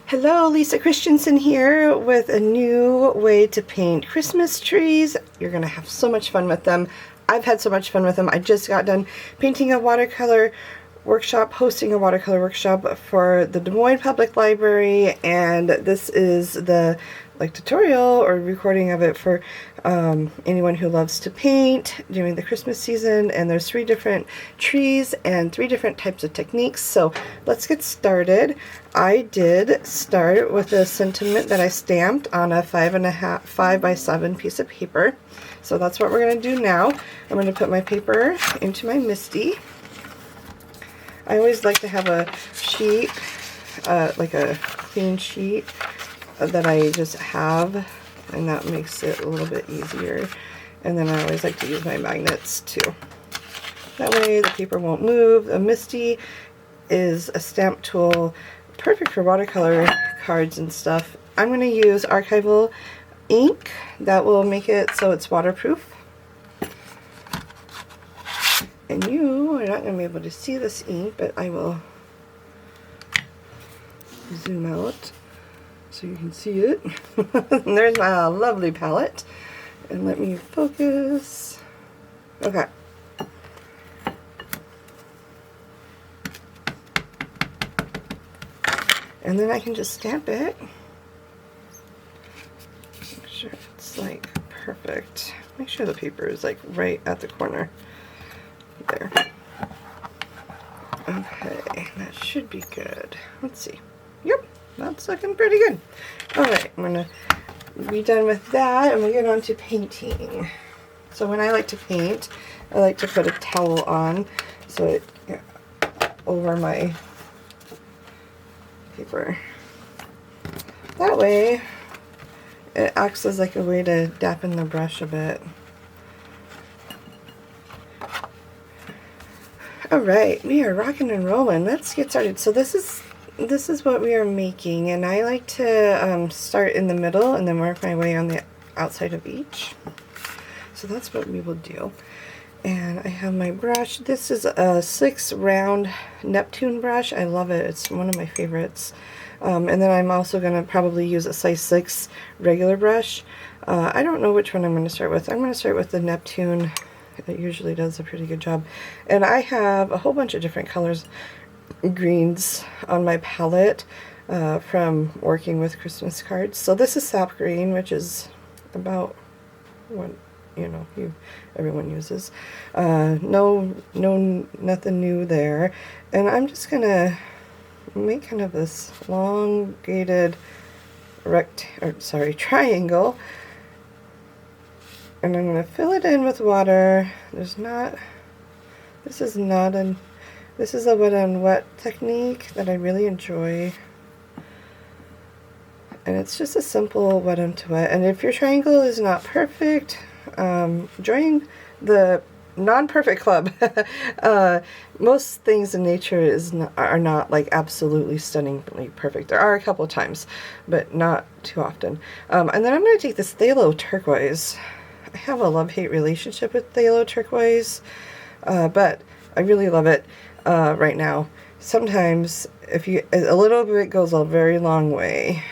Hello, Lisa Christensen here with a new way to paint Christmas trees. You're going to have so much fun with them. I've had so much fun with them. I just got done painting a watercolor workshop, hosting a watercolor workshop for the Des Moines Public Library, and this is the tutorial or recording of it for anyone who loves to paint during the Christmas season. And there's 3 different trees and 3 different types of techniques. So let's get started. I did start with a sentiment that I stamped on a 5 by 7 piece of paper. So that's what we're going to do now. I'm going to put my paper into my MISTI. I always like to have a sheet, like a clean sheet that I just have, and that makes it a little bit easier. And then I always like to use my magnets too. That way the paper won't move. A MISTI is a stamp tool perfect for watercolor cards and stuff. I'm going to use archival ink that will make it so it's waterproof. And you are not going to be able to see this ink, but I will zoom out so you can see it. And there's my lovely palette. And let me focus. Okay. And then I can just stamp it. Make sure it's like perfect. Make sure the paper is like right at the corner. There. Okay, that should be good. Let's see. Yep, that's looking pretty good. Alright, I'm going to be done with that and we'll get on to painting. So when I like to paint, I like to put a towel on so it over my paper. That way it acts as like a way to dampen the brush a bit. Alright, we are rocking and rolling. Let's get started. So this is what we are making, and I like to start in the middle and then work my way on the outside of each. So that's what we will do. And I have my brush. This is a 6 round Neptune brush. I love it. It's one of my favorites. And then I'm also going to probably use a size 6 regular brush. I don't know which one I'm going to start with. I'm going to start with the Neptune. It usually does a pretty good job. And I have a whole bunch of different colors, greens on my palette from working with Christmas cards. So this is sap green, which is about what everyone uses. Nothing new there. And I'm just gonna make kind of this elongated triangle. And I'm going to fill it in with water. This is a wet on wet technique that I really enjoy. And it's just a simple wet onto wet. And if your triangle is not perfect, join the non-perfect club. Most things in nature are not like absolutely stunningly perfect. There are a couple of times, but not too often. And then I'm going to take this phthalo turquoise. I have a love-hate relationship with phthalo turquoise, but I really love it right now. Sometimes a little bit goes a very long way.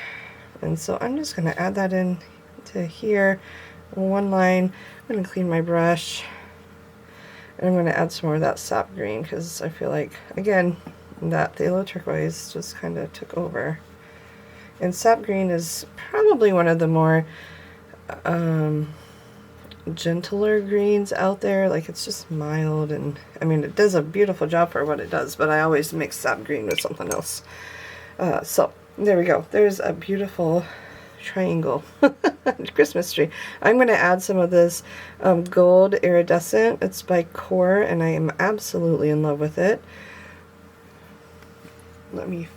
And so I'm just going to add that in to here. One line. I'm going to clean my brush. And I'm going to add some more of that sap green because I feel like, again, that phthalo turquoise just kind of took over. And sap green is probably one of the more gentler greens out there. Like, it's just mild, and I mean, it does a beautiful job for what it does, but I always mix sap green with something else. So there we go. There's a beautiful triangle Christmas tree. I'm going to add some of this gold iridescent. It's by Core, and I am absolutely in love with it. Let me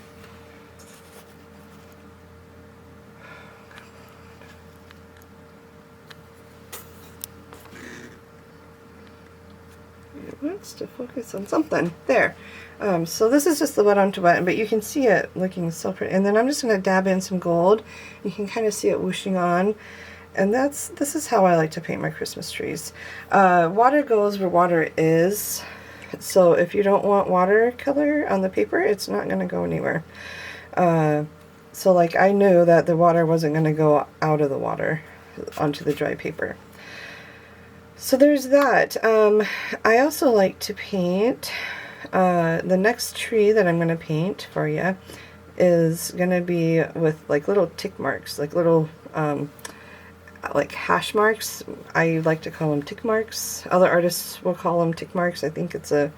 it wants to focus on something. There. So this is just the wet onto wet, but you can see it looking so pretty. And then I'm just going to dab in some gold. You can kind of see it whooshing on. And this is how I like to paint my Christmas trees. Water goes where water is. So if you don't want watercolor on the paper, it's not going to go anywhere. So like I knew that the water wasn't going to go out of the water onto the dry paper. So there's that. I also like to paint, the next tree that I'm going to paint for you is going to be with like little tick marks, like little like hash marks. I like to call them tick marks. Other artists will call them tick marks. I think it's a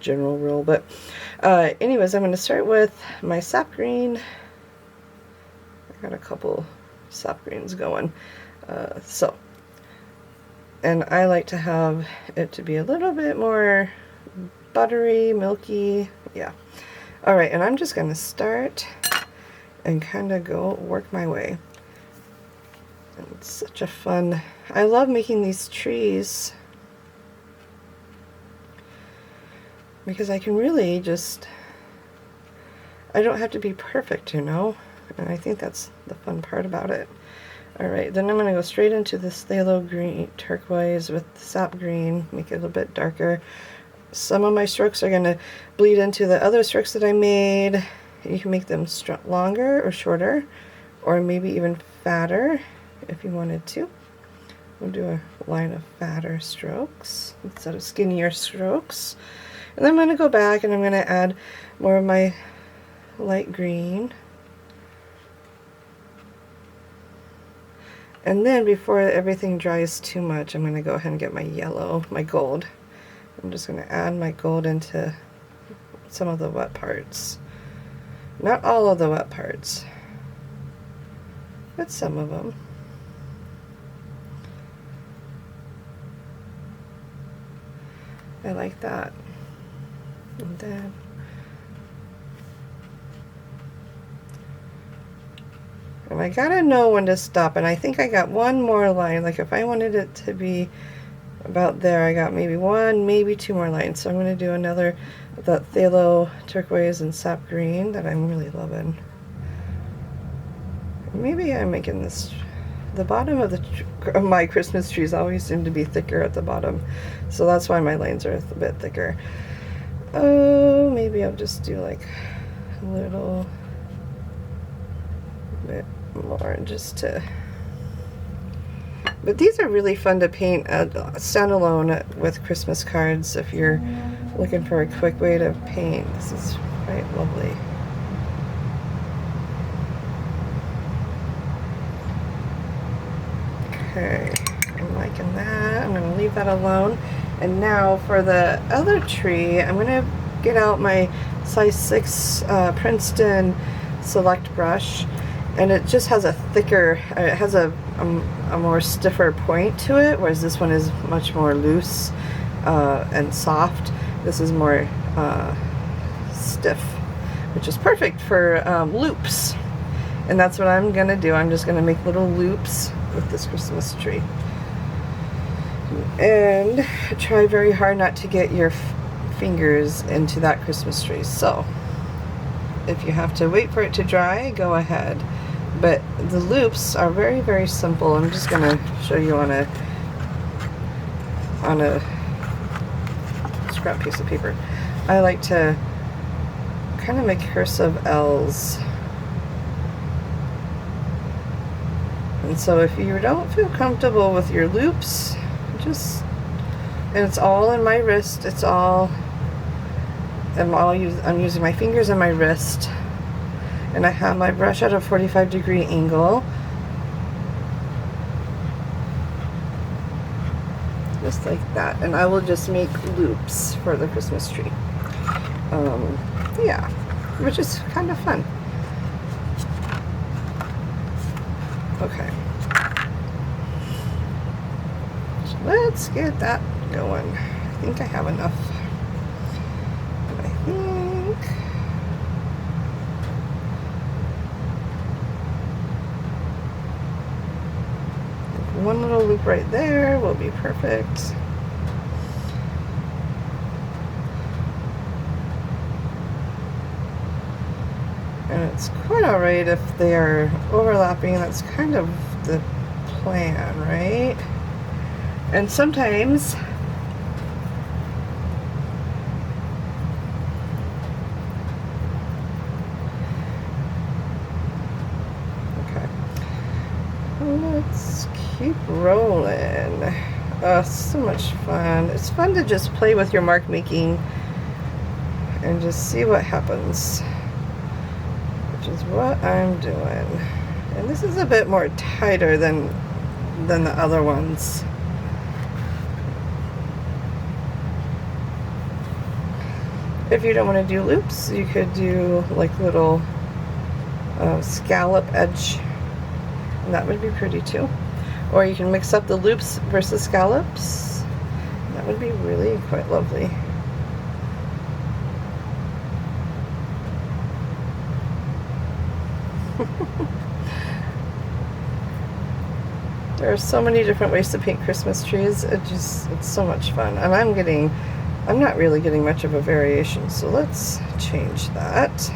general rule. But anyways, I'm going to start with my sap green. I got a couple sap greens going. And I like to have it to be a little bit more buttery, milky. Yeah. Alright, and I'm just going to start and kind of go work my way. And it's such a fun... I love making these trees because I can really just... I don't have to be perfect, you know? And I think that's the fun part about it. Alright, then I'm going to go straight into this phthalo green turquoise with the sap green, make it a little bit darker. Some of my strokes are going to bleed into the other strokes that I made. You can make them longer or shorter, or maybe even fatter if you wanted to. We'll do a line of fatter strokes instead of skinnier strokes. And then I'm going to go back and I'm going to add more of my light green. And then before everything dries too much, I'm going to go ahead and get my yellow, my gold. I'm just going to add my gold into some of the wet parts. Not all of the wet parts, but some of them. I like that. And then and I gotta know when to stop, and I think I got one more line. Like if I wanted it to be about there, I got maybe one, maybe two more lines. So I'm going to do another, that phthalo turquoise and sap green that I'm really loving. Maybe I'm making this, the bottom of my Christmas trees always seem to be thicker at the bottom, so that's why my lines are a bit thicker. Oh, maybe I'll just do like a little bit more just to... But these are really fun to paint standalone with Christmas cards if you're looking for a quick way to paint. This is quite lovely. Okay, I'm liking that. I'm going to leave that alone. And now for the other tree, I'm going to get out my size 6 Princeton Select brush. And it just has a thicker, it has a more stiffer point to it, whereas this one is much more loose and soft. This is more stiff, which is perfect for loops. And that's what I'm going to do. I'm just going to make little loops with this Christmas tree. And try very hard not to get your fingers into that Christmas tree. So if you have to wait for it to dry, go ahead. But the loops are very, very simple. I'm just going to show you on a scrap piece of paper. I like to kind of make cursive L's. And so if you don't feel comfortable with your loops, just, and it's all in my wrist, it's all, I'm using my fingers and my wrist. And I have my brush at a 45-degree angle. Just like that. And I will just make loops for the Christmas tree. Yeah, which is kind of fun. Okay. So let's get that going. I think I have enough. And I think... one little loop right there will be perfect. And it's quite alright if they are overlapping. That's kind of the plan, right? And sometimes let's keep rolling. Oh, so much fun. It's fun to just play with your mark making and just see what happens, which is what I'm doing. And this is a bit more tighter than the other ones. If you don't want to do loops, you could do like little scallop edge, and that would be pretty too. Or you can mix up the loops versus scallops. That would be really quite lovely. There are so many different ways to paint Christmas trees. It's so much fun. And I'm not really getting much of a variation, so let's change that.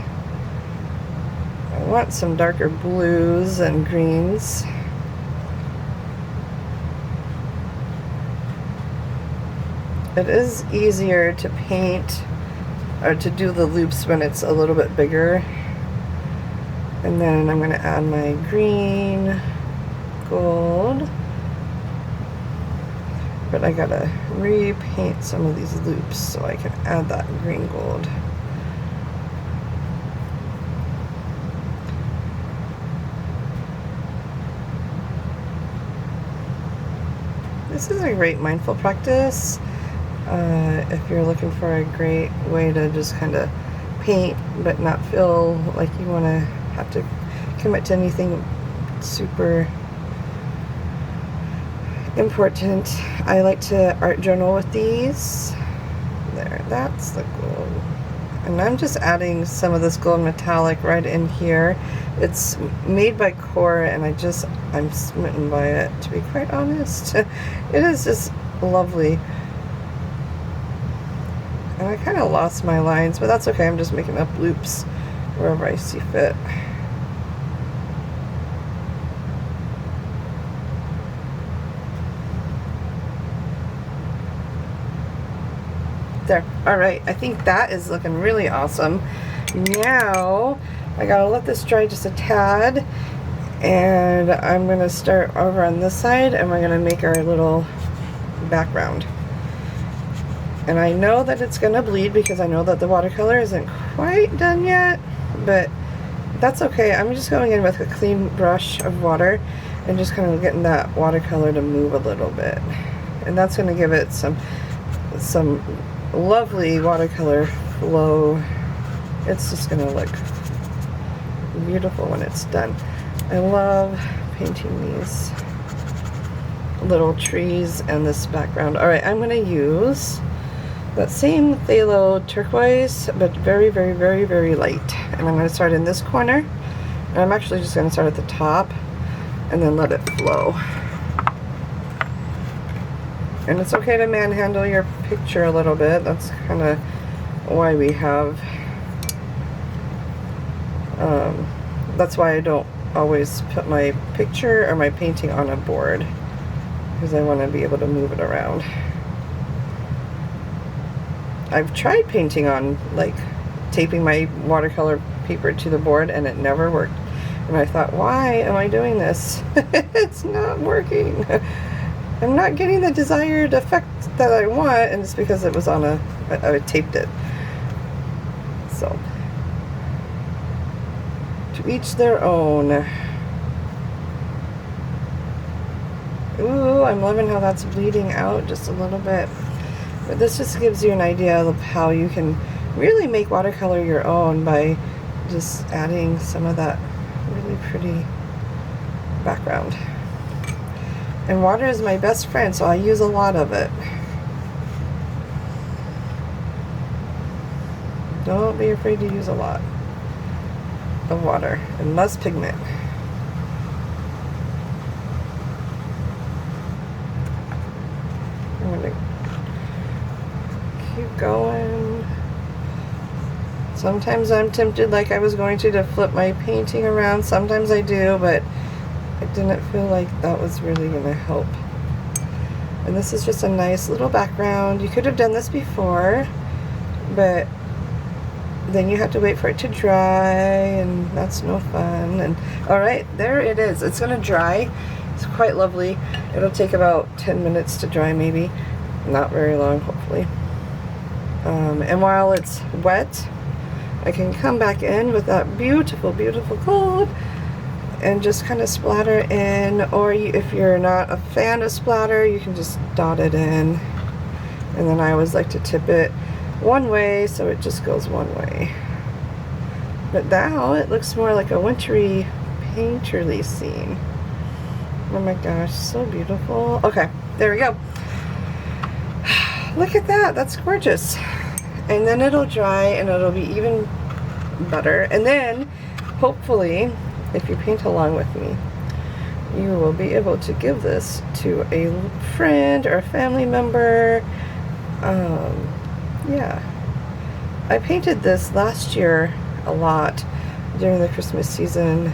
I want some darker blues and greens. It is easier to paint or to do the loops when it's a little bit bigger. And then I'm going to add my green, gold, but I gotta repaint some of these loops so I can add that green gold. This is a great mindful practice if you're looking for a great way to just kind of paint but not feel like you want to have to commit to anything super important. I like to art journal with these. There, that's the gold. And I'm just adding some of this gold metallic right in here. It's made by Core, and I'm smitten by it, to be quite honest. It is just lovely. And I kind of lost my lines, but that's okay. I'm just making up loops wherever I see fit. There. Alright, I think that is looking really awesome. Now, I gotta let this dry just a tad, and I'm gonna start over on this side, and we're gonna make our little background. And I know that it's gonna bleed because I know that the watercolor isn't quite done yet, but that's okay. I'm just going in with a clean brush of water and just kind of getting that watercolor to move a little bit. And that's gonna give it some lovely watercolor flow. It's just gonna look beautiful when it's done. I love painting these little trees and this background. Alright, I'm gonna use that same phthalo turquoise, but very, very, very, very light. And I'm gonna start in this corner, and I'm actually just gonna start at the top and then let it flow. And it's okay to manhandle your picture a little bit. That's kind of why we have, that's why I don't always put my picture or my painting on a board, because I want to be able to move it around. I've tried painting on, like, taping my watercolor paper to the board, and it never worked. And I thought, why am I doing this? It's not working. I'm not getting the desired effect that I want, and it's because it was on I taped it. So, to each their own. Ooh, I'm loving how that's bleeding out just a little bit. But this just gives you an idea of how you can really make watercolor your own by just adding some of that really pretty background. And water is my best friend, so I use a lot of it. Don't be afraid to use a lot of water and less pigment. I'm gonna keep going. Sometimes I'm tempted, like I was going to flip my painting around. Sometimes I do, but I didn't feel like that was really going to help. And this is just a nice little background. You could have done this before, but then you have to wait for it to dry, and that's no fun. And alright, there it is. It's going to dry, It's quite lovely. It'll take about 10 minutes to dry, maybe. Not very long, hopefully. And while it's wet, I can come back in with that beautiful, beautiful gold and just kind of splatter in, or if you're not a fan of splatter, you can just dot it in. And then I always like to tip it one way so it just goes one way. But now it looks more like a wintry, painterly scene. Oh my gosh, so beautiful. Okay, there we go. Look at that, that's gorgeous. And then it'll dry and it'll be even better. And then, hopefully, if you paint along with me, you will be able to give this to a friend or a family member. Yeah. I painted this last year a lot during the Christmas season.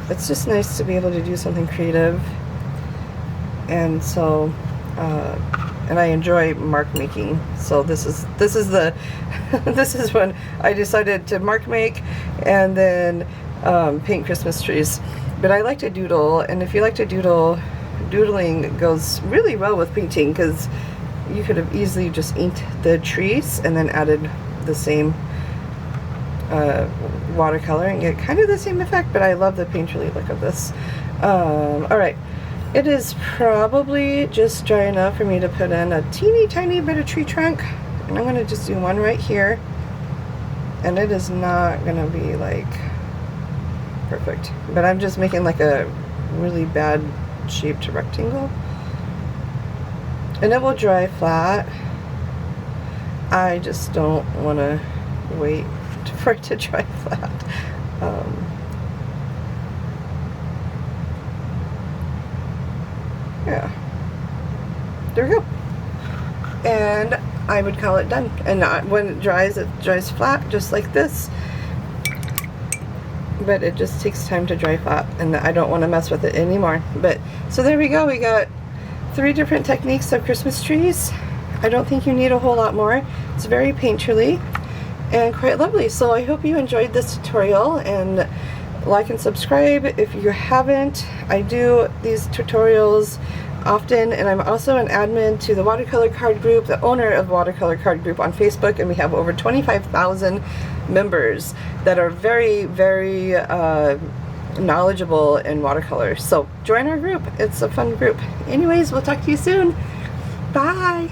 It's just nice to be able to do something creative. And so, and I enjoy mark making. So this is the this is when I decided to mark make and then paint Christmas trees. But I like to doodle, and if you like to doodle, doodling goes really well with painting, because you could have easily just inked the trees and then added the same watercolor and get kind of the same effect. But I love the painterly look of this. Alright, it is probably just dry enough for me to put in a teeny tiny bit of tree trunk, and I'm going to just do one right here, and it is not going to be like perfect, but I'm just making like a really bad shaped rectangle, and it will dry flat. I just don't want to wait for it to dry flat. Yeah, there we go, and I would call it done. And when it dries flat, just like this. But it just takes time to dry flat, and I don't want to mess with it anymore. But so there we go. We got 3 different techniques of Christmas trees. I don't think you need a whole lot more. It's very painterly and quite lovely. So I hope you enjoyed this tutorial, and like and subscribe if you haven't. I do these tutorials often, and I'm also an admin to the Watercolor Card Group, the owner of Watercolor Card Group on Facebook, and we have over 25,000 members that are very, very knowledgeable in watercolor. So join our group. It's a fun group. Anyways, we'll talk to you soon. Bye.